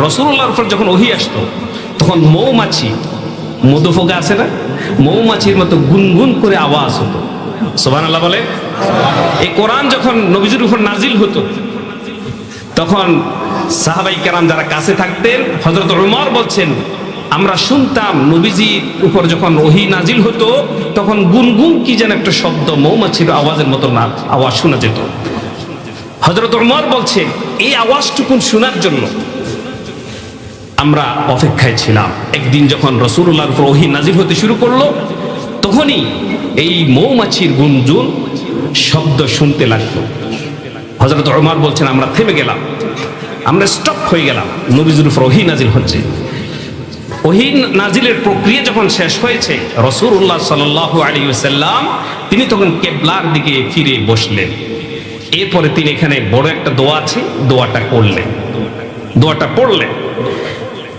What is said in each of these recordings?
রাসূলুল্লাহর উপর যখন ওহী আসতো তখন মৌমাছি, মধুফোকা আছে না, মৌমাছির মতো গুনগুন করে আওয়াজ হতো। সুবহানাল্লাহ বলে। এই কোরআন যখন নবীজির উপর নাজিল হতো তখন সাহাবাই কেরাম যারা কাছে থাকতেন, হযরত উমর বলছেন, আমরা শুনতাম নবীজির উপর যখন ওহী নাজিল হতো তখন গুনগুন কি যেন একটা শব্দ, মৌমাছির আওয়াজের মতো না আওয়াজ শোনা যেত। হযরত উমর বলছেন, এই আওয়াজটুকুন শোনার জন্য আমরা অপেক্ষায় ছিলাম। একদিন যখন রাসূলুল্লাহর উপর ওহী নাজিল হতে শুরু করলো তখনই এই মৌমাছির গুনগুন শব্দ শুনতে লাগলো। হযরত উমর বলছেন, আমরা থেমে গেলাম, আমরা স্টপ হয়ে গেলাম। নবীজির উপর ওহী নাজিল হচ্ছে। ওহী নাজিলের প্রক্রিয়া যখন শেষ হয়েছে, রাসূলুল্লাহ সাল্লাল্লাহু আলাইহি ওয়াসাল্লাম তিনি তখন কিবলার দিকে ফিরে বসলেন। এরপরে তিনি এখানে বড় একটা দোয়া আছে, দোয়াটা করলেন, দোয়াটা পড়লেন।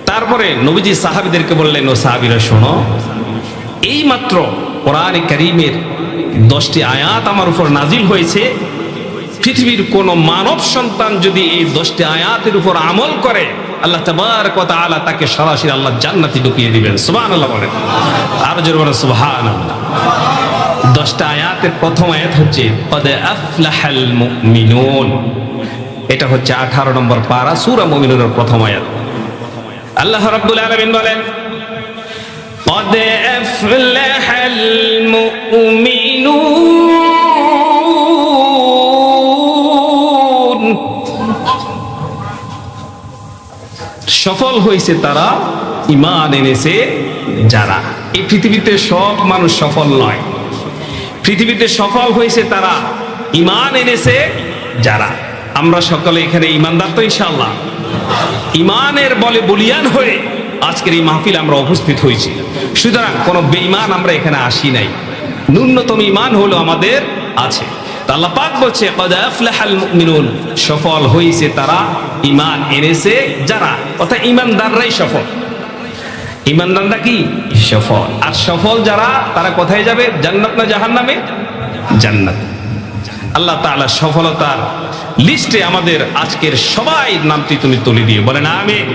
তারপরে নবীজি সাহাবীদেরকে বললেন, ও সাহাবীরা শোনো, এই মাত্র কোরআনে কারীমের 10টি আয়াত আমার উপর নাজিল হয়েছে। পৃথিবীর কোন মানব সন্তান যদি এই 10টি আয়াতের উপর আমল করে, আল্লাহ তাবারক ওয়া তাআলা তাকে সরাসরি আল্লাহ জান্নাতে ঢুকিয়ে দিবেন। সুবহানাল্লাহ বলেন। আর জোরে বলেন সুবহানাল্লাহ। 10টা আয়াতের প্রথম আয়াত হচ্ছে ক্বাদ আফলাহাল মুমিনুন। এটা হচ্ছে 18 নম্বর পারা সূরা মুমিনুনের প্রথম আয়াত। আল্লাহ রাব্বুল আলামিন বলেন, ক্বাদ আফলাহাল মুমিনুন, সফল হয়েছে তারা ঈমান এনেছে যারা। এই পৃথিবীতে সব মানুষ সফল নয়, পৃথিবীতে সফল হয়েছে তারা ঈমান এনেছে যারা। আমরা সকলে এখানে ঈমানদার তো ইনশাআল্লাহ। ঈমানের বলে বলিয়ান হয়ে আজকের এই মাহফিলে আমরা উপস্থিত হয়েছি। সুতরাং কোনো বেঈমান আমরা এখানে আসি নাই, ন্যূনতম ঈমান হলো আমাদের আছে। আল্লাহ পাক বলছে, ক্বাদ আফলাহাল মুমিনুন, সফল হয়েছে তারা ঈমান এনেছে যারা। অর্থাৎ ঈমানদাররাই সফল। ঈমানদাররা কি সফল। আর সফল যারা, তারা কোথায় যাবে? জান্নাত না জাহান্নামে? জান্নাত। আল্লাহ তাআলা সফলতার লিস্টে আমাদের আজকের সবাই নামটি তুমি তুলে দিয়ে বলেন আমিন।